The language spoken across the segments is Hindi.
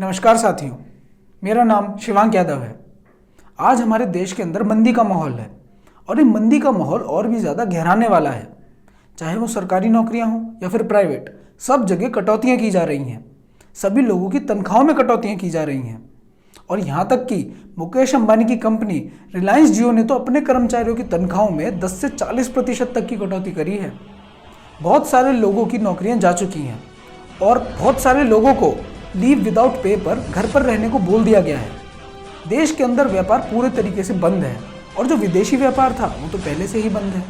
नमस्कार साथियों, मेरा नाम शिवांक यादव है। आज हमारे देश के अंदर मंदी का माहौल है और ये मंदी का माहौल और भी ज़्यादा गहराने वाला है। चाहे वो सरकारी नौकरियां हों या फिर प्राइवेट, सब जगह कटौतियां की जा रही हैं। सभी लोगों की तनख्वाहों में कटौतियां की जा रही हैं और यहाँ तक कि मुकेश अंबानी की कंपनी रिलायंस जियो ने तो अपने कर्मचारियों की तनख्वाहों में 10 से 40% तक की कटौती करी है। बहुत सारे लोगों की नौकरियां जा चुकी हैं और बहुत सारे लोगों को लीव विदाउट पे पर घर पर रहने को बोल दिया गया है। देश के अंदर व्यापार पूरे तरीके से बंद है और जो विदेशी व्यापार था वो तो पहले से ही बंद है।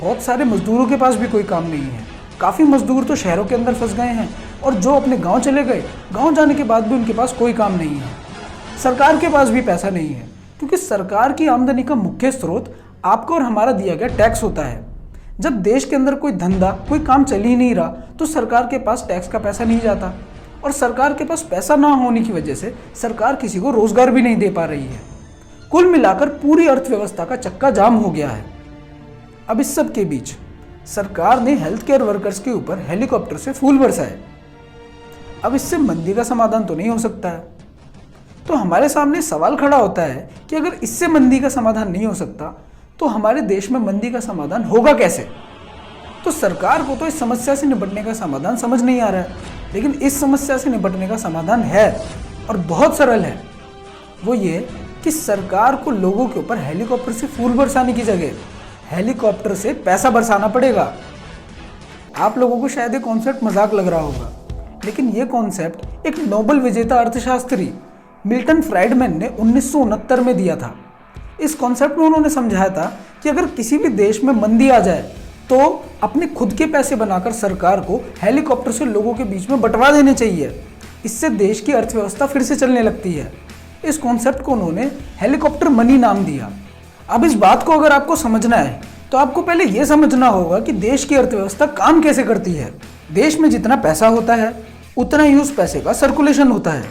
बहुत सारे मजदूरों के पास भी कोई काम नहीं है। काफ़ी मजदूर तो शहरों के अंदर फंस गए हैं और जो अपने गांव चले गए, गांव जाने के बाद भी उनके पास कोई काम नहीं है। सरकार के पास भी पैसा नहीं है क्योंकि सरकार की आमदनी का मुख्य स्रोत आपका और हमारा दिया गया टैक्स होता है। जब देश के अंदर कोई धंधा, कोई काम चल ही नहीं रहा तो सरकार के पास टैक्स का पैसा नहीं जाता और सरकार के पास पैसा ना होने की वजह से सरकार किसी को रोजगार भी नहीं दे पा रही है। कुल मिलाकर पूरी अर्थव्यवस्था का चक्का जाम हो गया है। अब इस सब के बीच सरकार ने हेल्थ केयर वर्कर्स के ऊपर हेलीकॉप्टर से फूल बरसाए। अब इससे मंदी का समाधान तो नहीं हो सकता है। तो हमारे सामने सवाल खड़ा होता है कि अगर इससे मंदी का समाधान नहीं हो सकता तो हमारे देश में मंदी का समाधान होगा कैसे। तो सरकार को तो इस समस्या से निपटने का समाधान समझ नहीं आ रहा है, लेकिन इस समस्या से निपटने का समाधान है और बहुत सरल है। वो ये कि सरकार को लोगों के ऊपर हेलीकॉप्टर से फूल बरसाने की जगह हेलीकॉप्टर से पैसा बरसाना पड़ेगा। आप लोगों को शायद ये कॉन्सेप्ट मजाक लग रहा होगा, लेकिन ये कॉन्सेप्ट एक नोबेल विजेता अर्थशास्त्री मिल्टन फ्राइडमैन ने 1969 में दिया था। इस कॉन्सेप्ट में उन्होंने समझाया था कि अगर किसी भी देश में मंदी आ जाए तो अपने खुद के पैसे बनाकर सरकार को हेलीकॉप्टर से लोगों के बीच में बंटवा देने चाहिए। इससे देश की अर्थव्यवस्था फिर से चलने लगती है। इस कॉन्सेप्ट को उन्होंने हेलीकॉप्टर मनी नाम दिया। अब इस बात को अगर आपको समझना है तो आपको पहले यह समझना होगा कि देश की अर्थव्यवस्था काम कैसे करती है। देश में जितना पैसा होता है उतना ही उस पैसे का सर्कुलेशन होता है।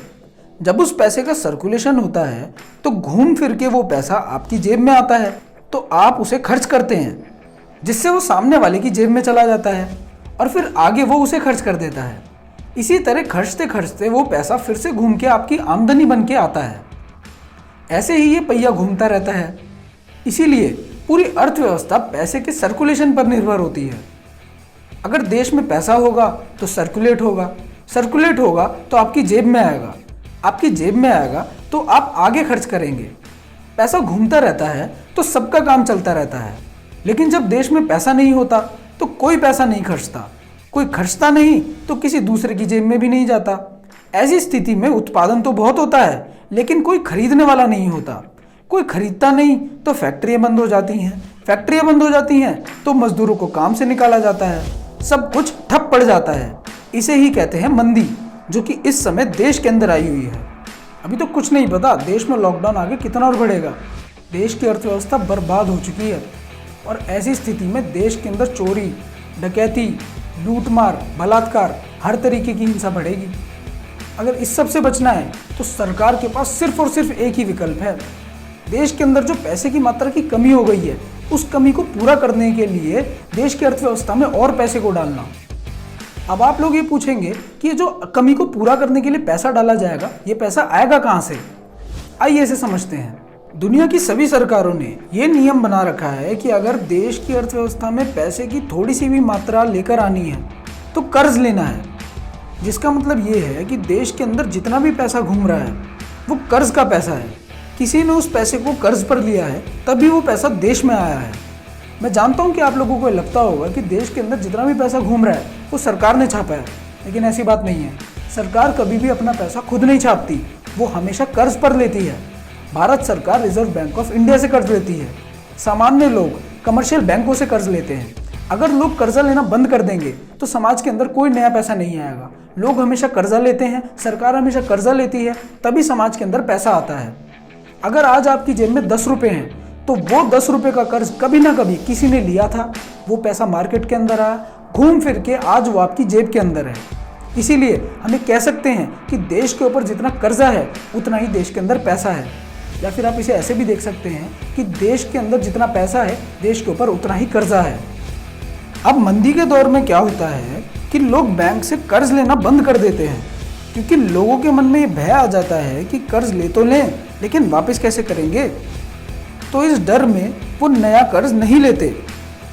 जब उस पैसे का सर्कुलेशन होता है तो घूम फिर के वो पैसा आपकी जेब में आता है, तो आप उसे खर्च करते हैं जिससे वो सामने वाले की जेब में चला जाता है और फिर आगे वो उसे खर्च कर देता है। इसी तरह खर्चते खर्चते वो पैसा फिर से घूम के आपकी आमदनी बन के आता है। ऐसे ही ये पहिया घूमता रहता है। इसीलिए पूरी अर्थव्यवस्था पैसे के सर्कुलेशन पर निर्भर होती है। अगर देश में पैसा होगा तो सर्कुलेट होगा, सर्कुलेट होगा तो आपकी जेब में आएगा, आपकी जेब में आएगा तो आप आगे खर्च करेंगे। पैसा घूमता रहता है तो सबका काम चलता रहता है। लेकिन जब देश में पैसा नहीं होता तो कोई पैसा नहीं खर्चता, कोई खर्चता नहीं तो किसी दूसरे की जेब में भी नहीं जाता। ऐसी स्थिति में उत्पादन तो बहुत होता है लेकिन कोई खरीदने वाला नहीं होता। कोई खरीदता नहीं तो फैक्ट्रियां बंद हो जाती हैं, फैक्ट्रियां बंद हो जाती हैं तो मजदूरों को काम से निकाला जाता है, सब कुछ ठप पड़ जाता है। इसे ही कहते हैं मंदी, जो कि इस समय देश के अंदर आई हुई है। अभी तो कुछ नहीं पता देश में लॉकडाउन आगे कितना और बढ़ेगा। देश की अर्थव्यवस्था बर्बाद हो चुकी है और ऐसी स्थिति में देश के अंदर चोरी, डकैती, लूटमार, बलात्कार, हर तरीके की हिंसा बढ़ेगी। अगर इस सब से बचना है तो सरकार के पास सिर्फ और सिर्फ एक ही विकल्प है। देश के अंदर जो पैसे की मात्रा की कमी हो गई है उस कमी को पूरा करने के लिए देश की अर्थव्यवस्था में और पैसे को डालना। अब आप लोग ये पूछेंगे कि ये जो कमी को पूरा करने के लिए पैसा डाला जाएगा, ये पैसा आएगा कहाँ से? आइए इसे समझते हैं। दुनिया की सभी सरकारों ने ये नियम बना रखा है कि अगर देश की अर्थव्यवस्था में पैसे की थोड़ी सी भी मात्रा लेकर आनी है तो कर्ज लेना है। जिसका मतलब ये है कि देश के अंदर जितना भी पैसा घूम रहा है वो कर्ज का पैसा है। किसी ने उस पैसे को कर्ज पर लिया है तभी वो पैसा देश में आया है। मैं जानता हूँ कि आप लोगों को लगता होगा कि देश के अंदर जितना भी पैसा घूम रहा है वो सरकार ने छापा है, लेकिन ऐसी बात नहीं है। सरकार कभी भी अपना पैसा खुद नहीं छापती, वो हमेशा कर्ज पर लेती है। भारत सरकार रिजर्व बैंक ऑफ इंडिया से कर्ज लेती है। सामान्य लोग कमर्शियल बैंकों से कर्ज लेते हैं। अगर लोग कर्जा लेना बंद कर देंगे तो समाज के अंदर कोई नया पैसा नहीं आएगा। लोग हमेशा कर्जा लेते हैं, सरकार हमेशा कर्जा लेती है, तभी समाज के अंदर पैसा आता है। अगर आज आपकी जेब में 10 रुपये हैं तो वो 10 रुपये का कर्ज कभी ना कभी किसी ने लिया था, वो पैसा मार्केट के अंदर आया, घूम फिर के आज वो आपकी जेब के अंदर है। इसीलिए हमें कह सकते हैं कि देश के ऊपर जितना कर्जा है उतना ही देश के अंदर पैसा है। या फिर आप इसे ऐसे भी देख सकते हैं कि देश के अंदर जितना पैसा है देश के ऊपर उतना ही कर्जा है। अब मंदी के दौर में क्या होता है कि लोग बैंक से कर्ज लेना बंद कर देते हैं क्योंकि लोगों के मन में ये भय आ जाता है कि कर्ज ले तो लें लेकिन वापस कैसे करेंगे। तो इस डर में वो नया कर्ज नहीं लेते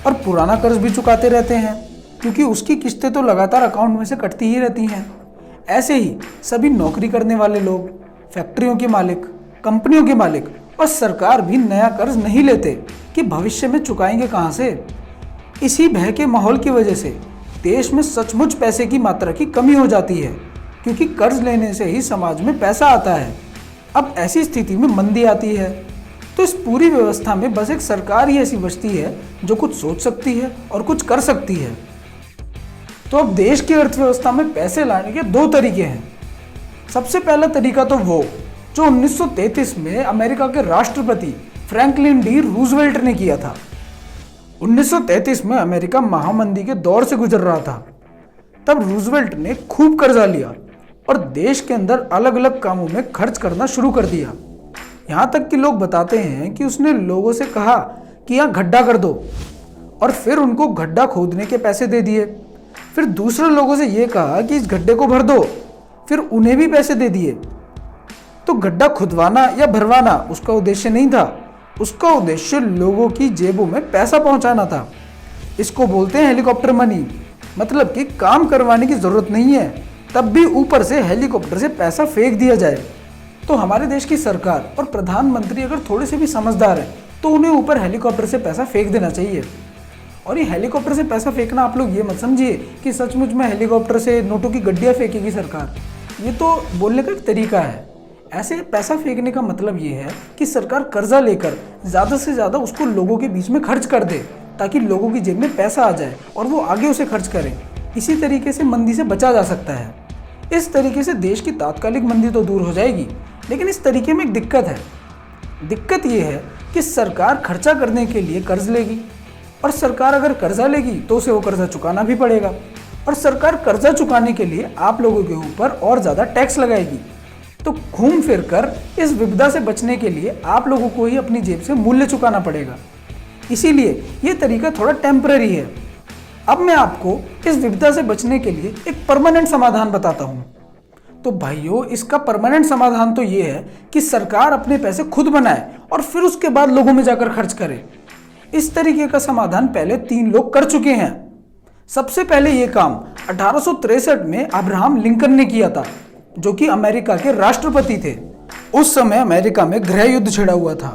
और पुराना कर्ज भी चुकाते रहते हैं, क्योंकि उसकी किस्तें तो लगातार अकाउंट में से कटती ही रहती हैं। ऐसे ही सभी नौकरी करने वाले लोग, फैक्ट्रियों के मालिक, कंपनियों के मालिक और सरकार भी नया कर्ज नहीं लेते कि भविष्य में चुकाएंगे कहाँ से। इसी भय के माहौल की वजह से देश में सचमुच पैसे की मात्रा की कमी हो जाती है, क्योंकि कर्ज लेने से ही समाज में पैसा आता है। अब ऐसी स्थिति में मंदी आती है, तो इस पूरी व्यवस्था में बस एक सरकार ही ऐसी बचती है जो कुछ सोच सकती है और कुछ कर सकती है। तो अब देश की अर्थव्यवस्था में पैसे लाने के दो तरीके हैं। सबसे पहला तरीका तो वो जो 1933 में अमेरिका के राष्ट्रपति फ्रैंकलिन डी रूजवेल्ट ने किया था। 1933 में अमेरिका महामंदी के दौर से गुजर रहा था। तब रूजवेल्ट ने खूब कर्जा लिया और देश के अंदर अलग अलग कामों में खर्च करना शुरू कर दिया। यहाँ तक कि लोग बताते हैं कि उसने लोगों से कहा कि यहाँ गड्ढा कर दो, और फिर उनको गड्ढा खोदने के पैसे दे दिए। फिर दूसरे लोगों से ये कहा कि इस गड्ढे को भर दो, फिर उन्हें भी पैसे दे दिए। तो गड्ढा खुदवाना या भरवाना उसका उद्देश्य नहीं था, उसका उद्देश्य लोगों की जेबों में पैसा पहुंचाना था। इसको बोलते हैं हेलीकॉप्टर मनी, मतलब कि काम करवाने की जरूरत नहीं है, तब भी ऊपर से हेलीकॉप्टर से पैसा फेंक दिया जाए। तो हमारे देश की सरकार और प्रधानमंत्री अगर थोड़े से भी समझदार हैं तो उन्हें ऊपर हेलीकॉप्टर से पैसा फेंक देना चाहिए। और ये हेलीकॉप्टर से पैसा फेंकना आप लोग ये मत समझिए कि सचमुच में हेलीकॉप्टर से नोटों की गड्डियाँ फेंकेगी सरकार। ये तो बोलने का एक तरीका है। ऐसे पैसा फेंकने का मतलब ये है कि सरकार कर्जा लेकर ज़्यादा से ज़्यादा उसको लोगों के बीच में खर्च कर दे, ताकि लोगों की जेब में पैसा आ जाए और वो आगे उसे खर्च करें। इसी तरीके से मंदी से बचा जा सकता है। इस तरीके से देश की तात्कालिक मंदी तो दूर हो जाएगी, लेकिन इस तरीके में एक दिक्कत है। दिक्कत ये है कि सरकार खर्चा करने के लिए कर्ज लेगी, और सरकार अगर कर्जा लेगी तो उसे वो कर्जा चुकाना भी पड़ेगा, और सरकार कर्जा चुकाने के लिए आप लोगों के ऊपर और ज़्यादा टैक्स लगाएगी। तो घूम फिर कर इस विपदा से बचने के लिए आप लोगों को ही अपनी जेब से मूल्य चुकाना पड़ेगा। इसीलिए ये तरीका थोड़ा टेम्पररी है। अब मैं आपको इस विपदा से बचने के लिए एक परमानेंट समाधान बताता हूँ। तो भाइयों, इसका परमानेंट समाधान तो ये है कि सरकार अपने पैसे खुद बनाए और फिर उसके बाद लोगों में जाकर खर्च करे। इस तरीके का समाधान पहले 3 लोग कर चुके हैं। सबसे पहले ये काम 1863 में अब्राहम लिंकन ने किया था, जो कि अमेरिका के राष्ट्रपति थे। उस समय अमेरिका में गृह युद्ध छिड़ा हुआ था,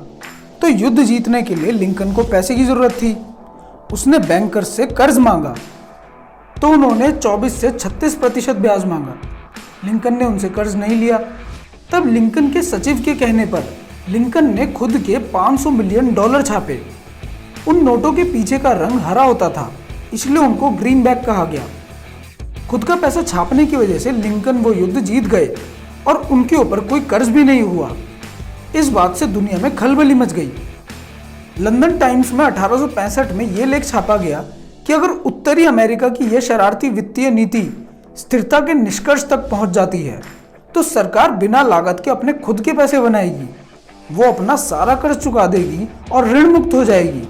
तो युद्ध जीतने के लिए लिंकन को पैसे की जरूरत थी। उसने बैंकर्स से कर्ज मांगा, तो उन्होंने 24 से 36% ब्याज मांगा। लिंकन ने उनसे कर्ज नहीं लिया। तब लिंकन के सचिव के कहने पर लिंकन ने खुद के $500 मिलियन छापे। उन नोटों के पीछे का रंग हरा होता था, इसलिए उनको ग्रीनबैक कहा गया। खुद का पैसा छापने की वजह से लिंकन वो युद्ध जीत गए और उनके ऊपर कोई कर्ज भी नहीं हुआ। इस बात से दुनिया में खलबली मच गई। लंदन टाइम्स में 1865 में ये लेख छापा गया कि अगर उत्तरी अमेरिका की यह शरारती वित्तीय नीति स्थिरता के निष्कर्ष तक पहुंच जाती है तो सरकार बिना लागत के अपने खुद के पैसे बनाएगी। वो अपना सारा कर्ज चुका देगी और ऋण मुक्त हो जाएगी।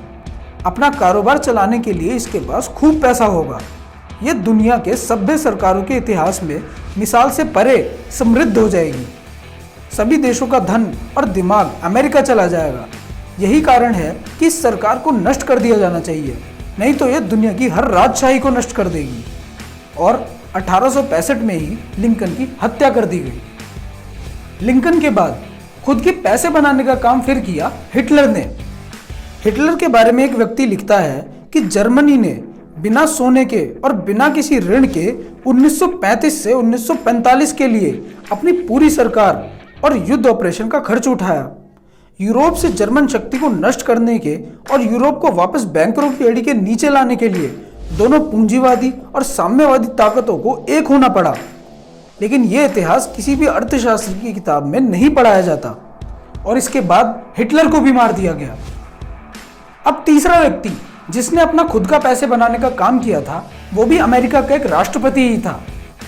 अपना कारोबार चलाने के लिए इसके पास खूब पैसा होगा। ये दुनिया के सभ्य सरकारों के इतिहास में मिसाल से परे समृद्ध हो जाएगी। सभी देशों का धन और दिमाग अमेरिका चला जाएगा। यही कारण है कि इस सरकार को नष्ट कर दिया जाना चाहिए, नहीं तो यह दुनिया की हर राजशाही को नष्ट कर देगी। और 1865 में ही लिंकन की हत्या कर दी गई। लिंकन के बाद खुद के पैसे बनाने का काम फिर किया हिटलर ने। हिटलर के बारे में एक व्यक्ति लिखता है कि जर्मनी ने बिना सोने के और बिना किसी ऋण के 1935 से 1945 के लिए अपनी पूरी सरकार और युद्ध ऑपरेशन का खर्च उठाया। यूरोप से जर्मन शक्ति को नष्ट करने के और यूरोप को वापस बैंकरों की एड़ी के नीचे लाने के लिए दोनों पूंजीवादी और साम्यवादी ताकतों को एक होना पड़ा। लेकिन यह इतिहास किसी भी अर्थशास्त्र की किताब में नहीं पढ़ाया जाता और इसके बाद हिटलर को भी मार दिया गया। अब तीसरा व्यक्ति जिसने अपना खुद का पैसे बनाने का काम किया था वो भी अमेरिका का एक राष्ट्रपति ही था,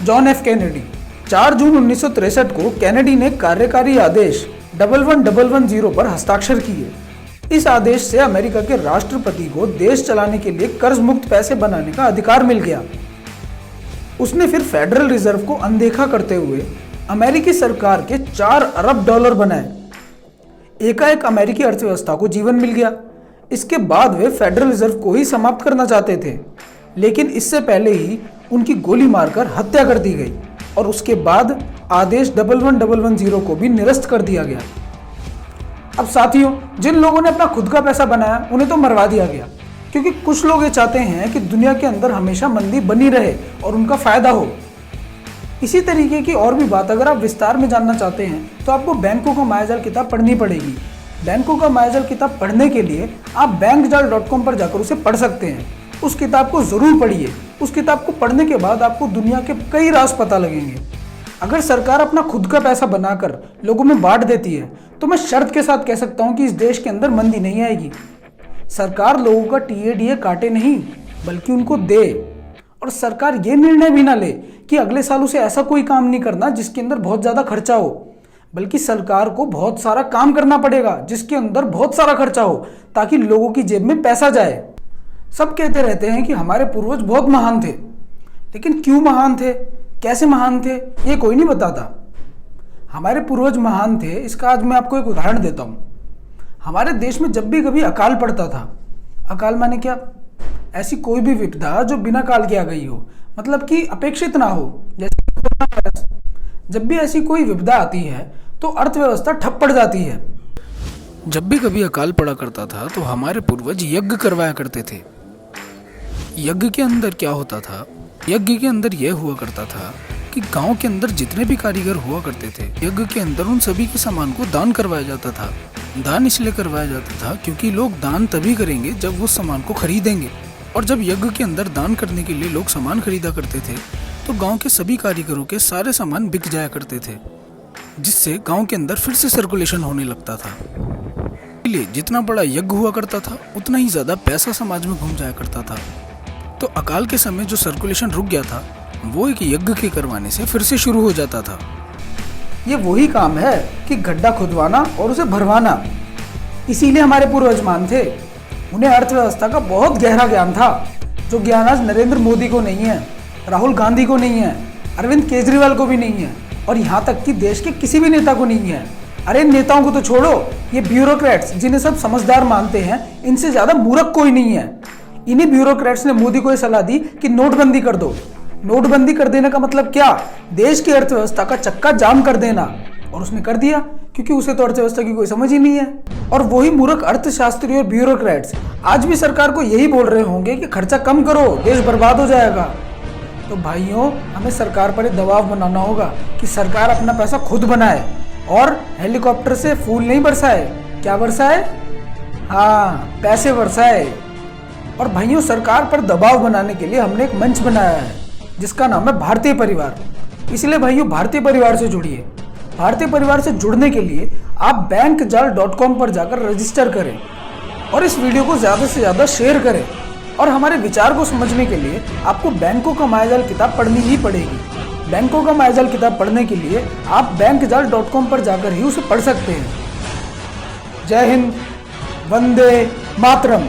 जॉन एफ कैनेडी। 4 जून 1963 को कैनेडी ने कार्यकारी आदेश 11110 पर हस्ताक्षर किए। इस आदेश से अमेरिका के राष्ट्रपति को देश चलाने के लिए कर्ज मुक्त पैसे बनाने का अधिकार मिल गया। उसने फिर फेडरल रिजर्व को अनदेखा करते हुए अमेरिकी सरकार के 4 अरब डॉलर बनाए। एकाएक अमेरिकी अर्थव्यवस्था को जीवन मिल गया। इसके बाद वे फेडरल रिजर्व को ही समाप्त करना चाहते थे, लेकिन इससे पहले ही उनकी गोली मारकर हत्या कर दी गई और उसके बाद आदेश 11110 को भी निरस्त कर दिया गया। अब साथियों, जिन लोगों ने अपना खुद का पैसा बनाया उन्हें तो मरवा दिया गया, क्योंकि कुछ लोग ये चाहते हैं कि दुनिया के अंदर हमेशा मंदी बनी रहे और उनका फायदा हो। इसी तरीके की और भी बात अगर आप विस्तार में जानना चाहते हैं तो आपको बैंकों का मायाजाल किताब पढ़नी पड़ेगी। बैंकों का मायाजाल किताब पढ़ने के लिए आप bankjaal.com पर जाकर उसे पढ़ सकते हैं। उस किताब को ज़रूर पढ़िए। उस किताब को पढ़ने के बाद आपको दुनिया के कई राज पता लगेंगे। अगर सरकार अपना खुद का पैसा बनाकर लोगों में बांट देती है तो मैं शर्त के साथ कह सकता हूँ कि इस देश के अंदर मंदी नहीं आएगी। सरकार लोगों का टीए-डीए काटे नहीं, बल्कि उनको दे। और सरकार ये निर्णय भी ना ले कि अगले साल उसे ऐसा कोई काम नहीं करना जिसके अंदर बहुत ज़्यादा खर्चा हो, बल्कि सरकार को बहुत सारा काम करना पड़ेगा जिसके अंदर बहुत सारा खर्चा हो, ताकि लोगों की जेब में पैसा जाए। सब कहते रहते हैं कि हमारे पूर्वज बहुत महान थे, लेकिन क्यों महान थे, कैसे महान थे, ये कोई नहीं बताता। हमारे पूर्वज महान थे, इसका आज मैं आपको एक उदाहरण देता हूँ। हमारे देश में जब भी कभी अकाल पड़ता था, अकाल माने क्या, ऐसी कोई भी विपदा जो बिना काल के आ गई हो, मतलब कि अपेक्षित ना हो, जैसे कोरोना वायरस। जब भी ऐसी कोई विपदा आती है तो अर्थव्यवस्था ठप पड़ जाती है। जब भी कभी अकाल पड़ा करता था तो हमारे पूर्वज यज्ञ करवाया करते थे। यज्ञ के अंदर क्या होता था, यज्ञ के अंदर यह हुआ करता था कि गांव के अंदर जितने भी कारीगर हुआ करते थे, यज्ञ के अंदर उन सभी के सामान को दान करवाया जाता था। दान इसलिए करवाया जाता था क्योंकि लोग दान तभी करेंगे जब वो सामान को खरीदेंगे, और जब यज्ञ के अंदर दान करने के लिए लोग सामान खरीदा करते थे तो गांव के सभी कारीगरों के सारे सामान बिक जाया करते थे, जिससे गांव के अंदर फिर से सर्कुलेशन होने लगता था। इसलिए जितना बड़ा यज्ञ हुआ करता था उतना ही ज़्यादा पैसा समाज में घूम जाया करता था। तो अकाल के समय जो सर्कुलेशन रुक गया था वो एक यज्ञ के करवाने से फिर से शुरू हो जाता था। ये वही काम है कि गड्ढा खुदवाना और उसे भरवाना। इसीलिए हमारे पूर्वज महान थे। उन्हें अर्थव्यवस्था का बहुत गहरा ज्ञान था, जो ज्ञान आज नरेंद्र मोदी को नहीं है, राहुल गांधी को नहीं है, अरविंद केजरीवाल को भी नहीं है, और यहाँ तक कि देश के किसी भी नेता को नहीं है। अरे नेताओं को तो छोड़ो, ये ब्यूरोक्रेट्स जिन्हें सब समझदार मानते हैं, इनसे ज़्यादा मूर्ख कोई नहीं है। इन्हीं ब्यूरोक्रेट्स ने मोदी को ये सलाह दी कि नोटबंदी कर दो। नोटबंदी कर देने का मतलब क्या, देश की अर्थव्यवस्था का चक्का जाम कर देना। और उसने कर दिया, क्योंकि उसे तो अर्थव्यवस्था की कोई समझ ही नहीं है। और वही मूर्ख अर्थशास्त्री और ब्यूरोक्रेट्स आज भी सरकार को यही बोल रहे होंगे कि खर्चा कम करो, देश बर्बाद हो जाएगा। तो भाइयों, हमें सरकार पर दबाव बनाना होगा कि सरकार अपना पैसा खुद बनाए और हेलीकॉप्टर से फूल नहीं बरसाए। क्या बरसाए? हाँ, पैसे बरसाए। और भाइयों, सरकार पर दबाव बनाने के लिए हमने एक मंच बनाया है जिसका नाम है भारतीय परिवार। इसलिए भाइयों, भारतीय परिवार से जुड़िए। भारतीय परिवार से जुड़ने के लिए आप bankjaal.com पर जाकर रजिस्टर करें और इस वीडियो को ज़्यादा से ज़्यादा शेयर करें। और हमारे विचार को समझने के लिए आपको बैंकों का मायाजाल किताब पढ़नी ही पड़ेगी। बैंकों का मायाजाल किताब पढ़ने के लिए आप bankjaal.com पर जाकर ही उसे पढ़ सकते हैं। जय हिंद, वंदे मातरम।